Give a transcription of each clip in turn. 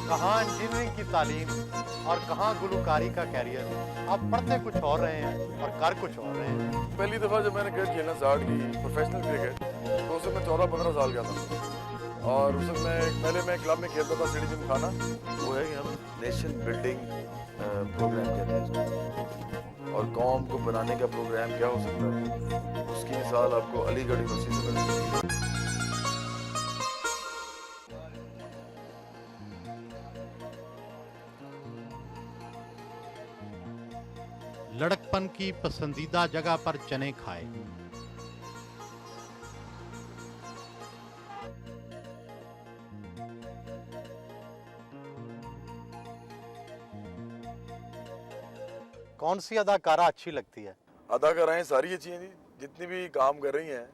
कहाँ इंजीनियरिंग की तालीम और कहाँ गुलकारी का कैरियर। आप पढ़ते कुछ और रहे हैं और कर कुछ और रहे हैं। पहली दफ़ा जब मैंने क्रिकेट खेलना स्टार्ट की, प्रोफेशनल क्रिकेट, तो उस वक्त मैं 14-15 साल का था। और उस वक्त पहले मैं क्लब में खेलता था, सिटी जिमखाना। वो है कि हम नेशन बिल्डिंग प्रोग्राम कहते हैं इसको, और कौम को बनाने का प्रोग्राम क्या हो सकता है, उसकी मिसाल आपको अलीगढ़ यूनिवर्सिटी से मिल सकती है। लड़कपन की पसंदीदा जगह पर चने खाए। कौन सी अदाकारा अच्छी लगती है? अदाकाराएँ सारी अच्छी हैं जी, जितनी भी काम कर रही हैं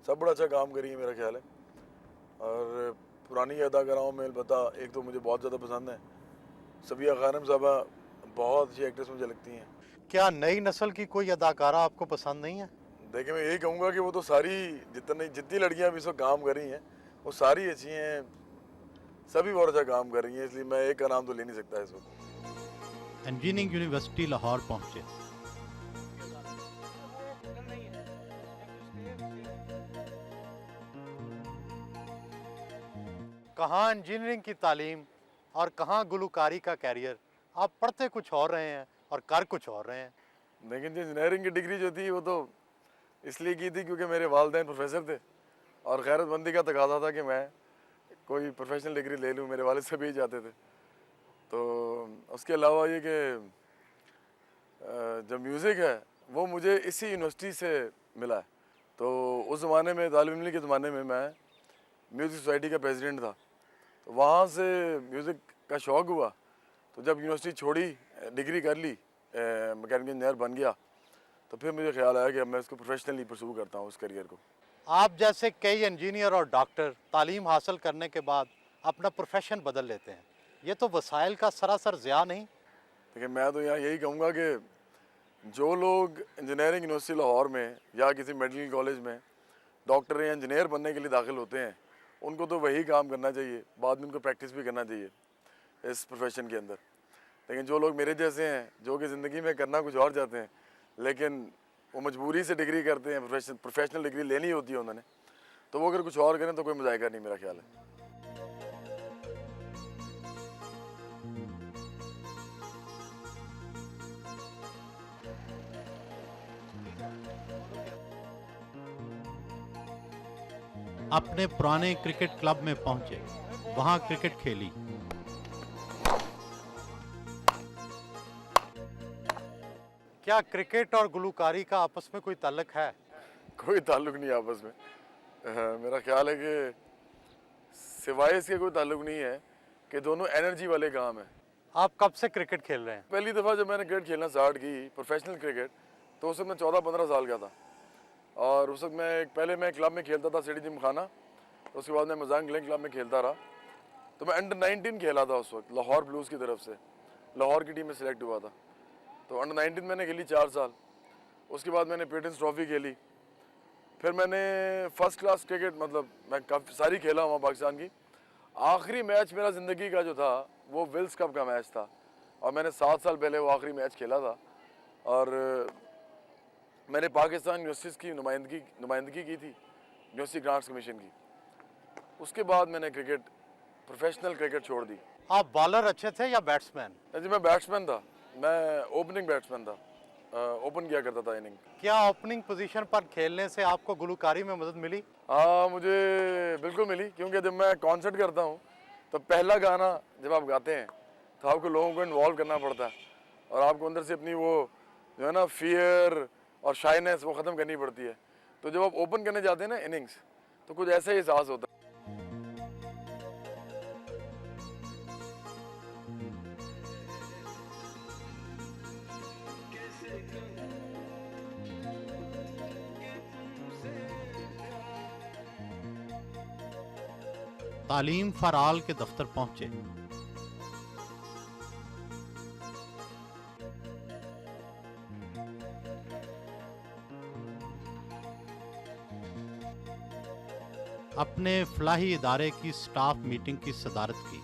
सब बड़ा अच्छा काम कर रही हैं मेरा ख्याल है। और पुरानी अदाकाराओं में अलबत्ता एक तो मुझे बहुत ज़्यादा पसंद है, सबिया खानम साहबा बहुत अच्छी एक्ट्रेस मुझे लगती हैं। क्या नई नस्ल की कोई अदाकारा आपको पसंद नहीं है? देखिए, मैं यही कहूँगा कि वो तो सारी जितनी लड़कियाँ अभी इस वक्त काम कर रही हैं वो सारी अच्छी हैं, सभी बहुत अच्छा काम कर रही हैं, इसलिए मैं एक का नाम तो ले नहीं सकता इस वक्त। इंजीनियरिंग यूनिवर्सिटी लाहौर पहुंचे। कहाँ इंजीनियरिंग की तालीम और कहाँ गुलकारी का कैरियर। आप पढ़ते कुछ और रहे हैं और कर कुछ और रहे हैं। लेकिन जो इंजीनियरिंग की डिग्री जो थी वो तो इसलिए की थी क्योंकि मेरे वालिदैन प्रोफेसर थे और गैरतमंदी का तकाजा था कि मैं कोई प्रोफेशनल डिग्री ले लूँ, मेरे वालिद सभी चाहते थे। तो उसके अलावा ये कि जो म्यूज़िक है वो मुझे इसी यूनिवर्सिटी से मिला है। तो उस ज़माने में, तालिब इल्म के ज़माने में, मैं म्यूज़िक सोसाइटी का प्रेसिडेंट था। तो वहाँ से म्यूज़िक का शौक़ हुआ। तो जब यूनिवर्सिटी छोड़ी, डिग्री कर ली, मैकेनिकल इंजीनियर बन गया, तो फिर मुझे ख्याल आया कि अब मैं इसको प्रोफेशनली परस्यू करता हूँ, उस करियर को। आप जैसे कई इंजीनियर और डॉक्टर तालीम हासिल करने के बाद अपना प्रोफेशन बदल लेते हैं, ये तो वसाइल का सरासर ज़िया नहीं? देखिए, मैं तो यहाँ यही कहूँगा कि जो लोग इंजीनियरिंग यूनिवर्सिटी लाहौर में या किसी मेडिकल कॉलेज में डॉक्टर या इंजीनियर बनने के लिए दाखिल होते हैं, उनको तो वही काम करना चाहिए, बाद में उनको प्रैक्टिस भी करना चाहिए इस प्रोफेशन के अंदर। लेकिन जो लोग मेरे जैसे हैं, जो कि ज़िंदगी में करना कुछ और चाहते हैं, लेकिन वो मजबूरी से डिग्री करते हैं, प्रोफेशनल डिग्री लेनी होती है उन्होंने, तो वो अगर कुछ और करें तो कोई मज़ायका नहीं, मेरा ख्याल है। अपने पुराने क्रिकेट क्लब में पहुंचे, वहां क्रिकेट खेली। क्या क्रिकेट और गुलकारी का आपस में कोई ताल्लुक है? कोई ताल्लुक नहीं आपस में। मेरा ख्याल है कि सिवाय इसके कोई ताल्लुक नहीं है कि दोनों एनर्जी वाले काम हैं। आप कब से क्रिकेट खेल रहे हैं? पहली दफ़ा जब मैंने क्रिकेट खेलना स्टार्ट की, प्रोफेशनल क्रिकेट, तो उस वक्त मैं 14-15 साल का था। और उस वक्त पहले मैं क्लब में खेलता था, सिटी जिमखाना। उसके बाद मैं मजांग लेन क्लब में खेलता रहा। तो मैं अंडर 19 खेला था उस वक्त, लाहौर ब्लूज़ की तरफ से लाहौर की टीम में सेलेक्ट हुआ था। तो अंडर 19 मैंने खेली 4 साल। उसके बाद मैंने पेटेंस ट्रॉफ़ी खेली। फिर मैंने फ़र्स्ट क्लास क्रिकेट, मतलब मैं काफ़ी सारी खेला हुआ पाकिस्तान की। आखिरी मैच मेरा ज़िंदगी का जो था वो विल्स कप का मैच था, और मैंने 7 साल पहले वो आखिरी मैच खेला था। और मैंने पाकिस्तान यूनिवर्सिटीज़ की नुमाइंदगी की थी, यूनिवर्सिटी ग्रांट्स कमीशन की। उसके बाद मैंने प्रोफेशनल क्रिकेट छोड़ दी। आप बॉलर अच्छे थे या बैट्समैन? जी, मैं बैट्समैन था। मैं ओपनिंग बैट्समैन था, ओपन किया करता था इनिंग। क्या ओपनिंग पोजीशन पर खेलने से आपको गुलकारी में मदद मिली? हाँ, मुझे बिल्कुल मिली, क्योंकि जब मैं कॉन्सर्ट करता हूँ तो पहला गाना जब आप गाते हैं तो आपको लोगों को इन्वॉल्व करना पड़ता है, और आपको अंदर से अपनी वो जो है ना फियर और शाइनेस वो ख़त्म करनी पड़ती है। तो जब आप ओपन करने जाते हैं ना इनिंग्स, तो कुछ ऐसा ही एहसास होता है। तालीम फराल के दफ्तर पहुंचे। अपने फलाही इदारे की स्टाफ मीटिंग की सदारत की।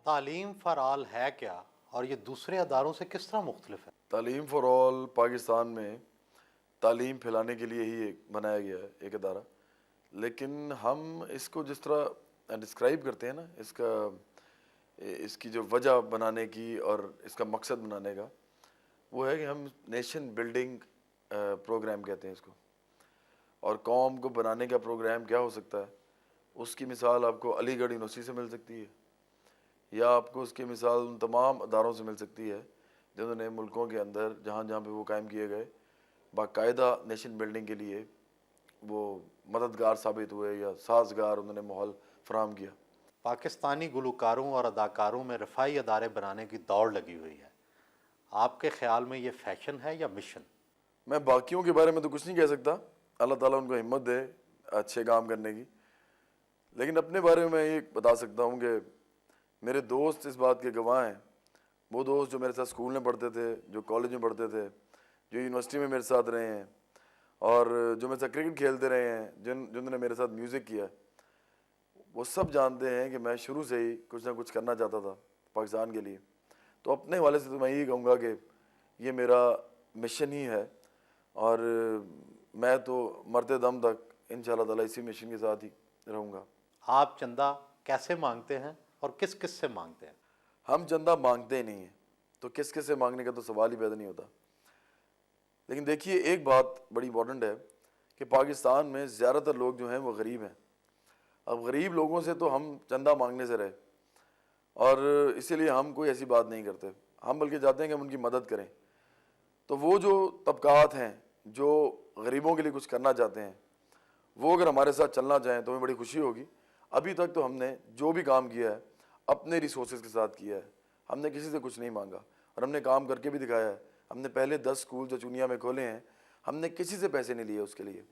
तालीम फॉर ऑल है क्या और ये दूसरे अदारों से किस तरह मुख्तलिफ है? तालीम फ़ॉर ऑल पाकिस्तान में तालीम फैलाने के लिए ही एक बनाया गया है एक अदारा, लेकिन हम इसको जिस तरह डिस्क्राइब करते हैं ना, इसकी जो वजह बनाने की और इसका मकसद बनाने का, वो है कि हम नेशन बिल्डिंग प्रोग्राम कहते हैं इसको। और कौम को बनाने का प्रोग्राम क्या हो सकता है, उसकी मिसाल आपको अलीगढ़ यूनिवर्सिटी से मिल सकती है, या आपको उसकी मिसाल उन तमाम अदारों से मिल सकती है जिन्होंने मुल्कों के अंदर जहाँ जहाँ पे वो कायम किए गए बाकायदा नेशन बिल्डिंग के लिए वो मददगार साबित हुए या साजगार उन्होंने माहौल फराहम किया। पाकिस्तानी गुलकारों और अदाकारों में रफ़ाई अदारे बनाने की दौड़ लगी हुई है। आपके ख्याल में ये फैशन है या मिशन? मैं बाकियों के बारे में तो कुछ नहीं कह सकता, अल्लाह ताला उनको हिम्मत दे अच्छे काम करने की, लेकिन अपने बारे में मैं ये बता सकता हूँ कि मेरे दोस्त इस बात के गवाह हैं। वो दोस्त जो मेरे साथ स्कूल में पढ़ते थे, जो कॉलेज में पढ़ते थे, जो यूनिवर्सिटी में मेरे साथ रहे हैं और जो मेरे साथ क्रिकेट खेलते रहे हैं, जिन्होंने मेरे साथ म्यूज़िक किया, वो सब जानते हैं कि मैं शुरू से ही कुछ ना कुछ करना चाहता था पाकिस्तान के लिए। तो अपने हवाले से तो मैं यही कहूँगा कि ये मेरा मिशन ही है और मैं तो मरते दम तक इंशाअल्लाह ताला इसी मिशन के साथ ही रहूँगा। आप चंदा कैसे मांगते हैं और किस किस से मांगते हैं? हम चंदा मांगते ही नहीं हैं, तो किस किस से मांगने का तो सवाल ही पैदा नहीं होता। लेकिन देखिए, एक बात बड़ी इंपॉर्टेंट है कि पाकिस्तान में ज़्यादातर लोग जो हैं वो गरीब हैं। अब गरीब लोगों से तो हम चंदा मांगने से रहे, और इसीलिए हम कोई ऐसी बात नहीं करते, हम बल्कि चाहते हैं कि हम उनकी मदद करें। तो वो जो तबकात हैं जो गरीबों के लिए कुछ करना चाहते हैं, वो अगर हमारे साथ चलना चाहें तो हमें बड़ी खुशी होगी। अभी तक तो हमने जो भी काम किया है अपने रिसोर्सेज के साथ किया है, हमने किसी से कुछ नहीं मांगा और हमने काम करके भी दिखाया है। हमने पहले 10 स्कूल जो चुनिया में खोले हैं, हमने किसी से पैसे नहीं लिए उसके लिए।